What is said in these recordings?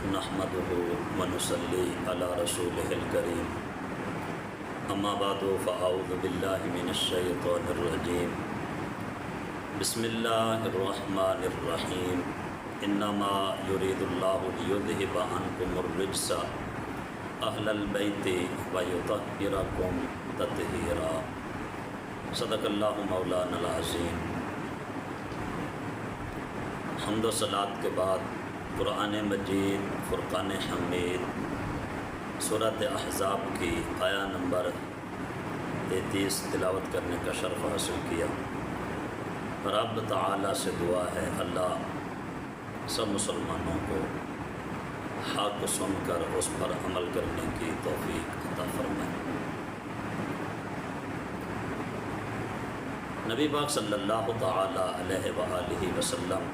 نحمده ونصلي على رسوله الكريم اما بعد فاعوذ بالله من الشيطان الرجيم بسم الله الرحمن الرحيم انما يريد الله ليذهب عنكم الرجس اهل البيت ويطهركم تطهيرا صدق الله مولانا العظیم۔ حمد و صلات کے بعد قرآن مجید فرقان حمید سورۃ احزاب کی آیا نمبر 33 تلاوت کرنے کا شرف حاصل کیا۔ رب تعالیٰ سے دعا ہے اللہ سب مسلمانوں کو حق سن کر اس پر عمل کرنے کی توفیق عطا فرمائے۔ نبی پاک صلی اللہ تعالیٰ علیہ وآلہ وسلم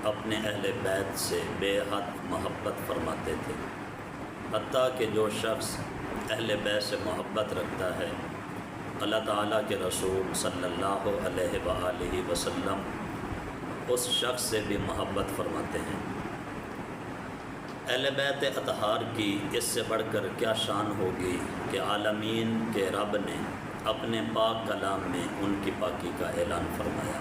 اپنے اہل بیت سے بے حد محبت فرماتے تھے، حتیٰ کہ جو شخص اہل بیت سے محبت رکھتا ہے اللہ تعالیٰ کے رسول صلی اللہ علیہ وآلہ وسلم اس شخص سے بھی محبت فرماتے ہیں۔ اہل بیت اطہار کی اس سے بڑھ کر کیا شان ہوگی کہ عالمین کے رب نے اپنے پاک کلام میں ان کی پاکی کا اعلان فرمایا۔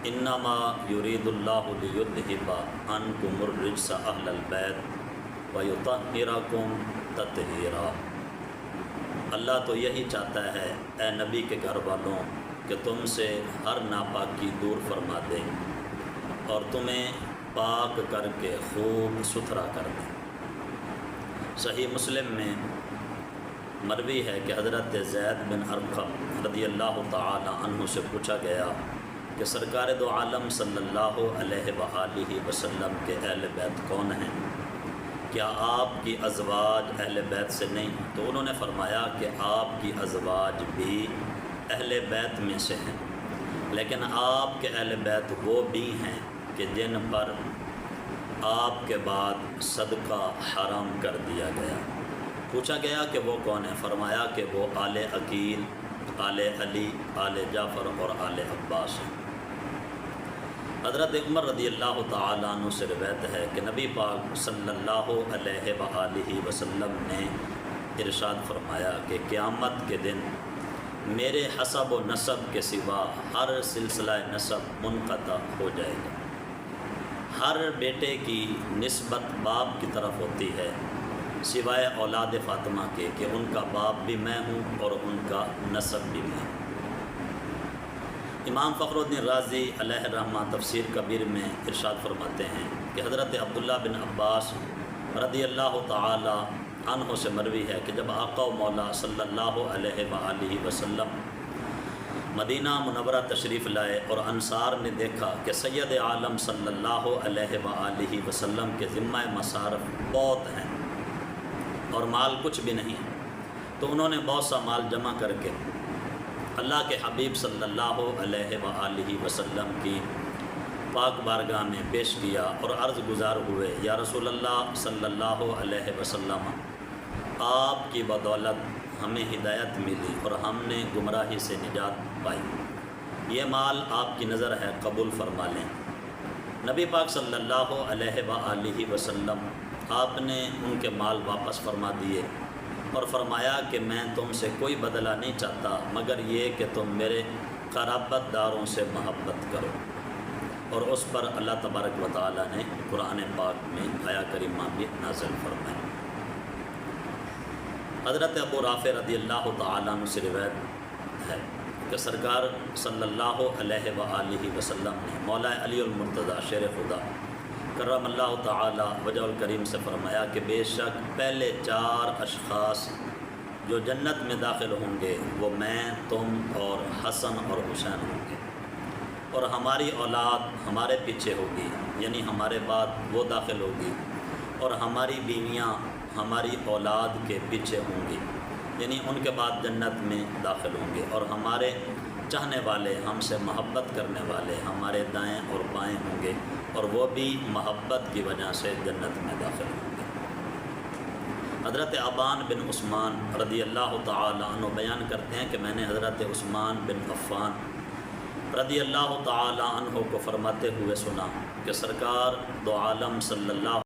انما یرید اللہ لیذہب عنکم الرجس اہل البیت ویطہرکم تطہیرا۔ اللہ تو یہی چاہتا ہے اے نبی کے گھر والوں کہ تم سے ہر ناپاکی دور فرما دے اور تمہیں پاک کر کے خوب ستھرا کر دے۔ صحیح مسلم میں مروی ہے کہ حضرت زید بن ارقم رضی اللہ تعالی عنہ سے پوچھا گیا کہ سرکار دو عالم صلی اللہ علیہ وآلہ وسلم کے اہل بیت کون ہیں؟ کیا آپ کی ازواج اہل بیت سے نہیں؟ تو انہوں نے فرمایا کہ آپ کی ازواج بھی اہل بیت میں سے ہیں، لیکن آپ کے اہل بیت وہ بھی ہیں کہ جن پر آپ کے بعد صدقہ حرام کر دیا گیا۔ پوچھا گیا کہ وہ کون ہے؟ فرمایا کہ وہ آل عقیل، آل علی، آل جعفر اور آل عباس ہیں۔ حضرت عمر رضی اللہ تعالیٰ عنہ سے روایت ہے کہ نبی پاک صلی اللہ علیہ وآلہ وسلم نے ارشاد فرمایا کہ قیامت کے دن میرے حسب و نسب کے سوا ہر سلسلہ نسب منقطع ہو جائے گا۔ ہر بیٹے کی نسبت باپ کی طرف ہوتی ہے سوائے اولاد فاطمہ کے کہ ان کا باپ بھی میں ہوں اور ان کا نسب بھی میں ہوں۔ امام فخر الدین رازی علیہ الرحمہ تفسیر کبیر میں ارشاد فرماتے ہیں کہ حضرت عبداللہ بن عباس رضی اللہ تعالی عنہ سے مروی ہے کہ جب آقا و مولا صلی اللہ علیہ وآلہ وسلم مدینہ منورہ تشریف لائے اور انصار نے دیکھا کہ سید عالم صلی اللہ علیہ وآلہ وسلم کے ذمہ مصارف بہت ہیں اور مال کچھ بھی نہیں، تو انہوں نے بہت سا مال جمع کر کے اللہ کے حبیب صلی اللہ علیہ وآلہ وسلم کی پاک بارگاہ میں پیش کیا اور عرض گزار ہوئے، یا رسول اللہ صلی اللہ علیہ وسلم، آپ کی بدولت ہمیں ہدایت ملی اور ہم نے گمراہی سے نجات پائی، یہ مال آپ کی نظر ہے قبول فرما لیں۔ نبی پاک صلی اللہ علیہ وآلہ وسلم آپ نے ان کے مال واپس فرما دیے اور فرمایا کہ میں تم سے کوئی بدلہ نہیں چاہتا مگر یہ کہ تم میرے قرابت داروں سے محبت کرو، اور اس پر اللہ تبارک و تعالی نے قرآن پاک میں آیا کریمہ بھی نازل فرمائی۔ حضرت ابو رافع رضی اللہ تعالیٰ عنہ سے روایت ہے کہ سرکار صلی اللہ علیہ وآلہ وسلم نے مولا علی المرتضیٰ شیر خدا کرم اللہ تعالی وجہ الکریم سے فرمایا کہ بے شک پہلے 4 اشخاص جو جنت میں داخل ہوں گے وہ میں، تم اور حسن اور حسین ہوں گے، اور ہماری اولاد ہمارے پیچھے ہوگی، یعنی ہمارے بعد وہ داخل ہوگی، اور ہماری بیویاں ہماری اولاد کے پیچھے ہوں گی، یعنی ان کے بعد جنت میں داخل ہوں گے، اور ہمارے چاہنے والے، ہم سے محبت کرنے والے ہمارے دائیں اور بائیں ہوں گے، اور وہ بھی محبت کی وجہ سے جنت میں داخل ہوں گے۔ حضرت ابان بن عثمان رضی اللہ تعالی عنہ بیان کرتے ہیں کہ میں نے حضرت عثمان بن عفان رضی اللہ تعالی عنہ کو فرماتے ہوئے سنا کہ سرکار دو عالم صلی اللہ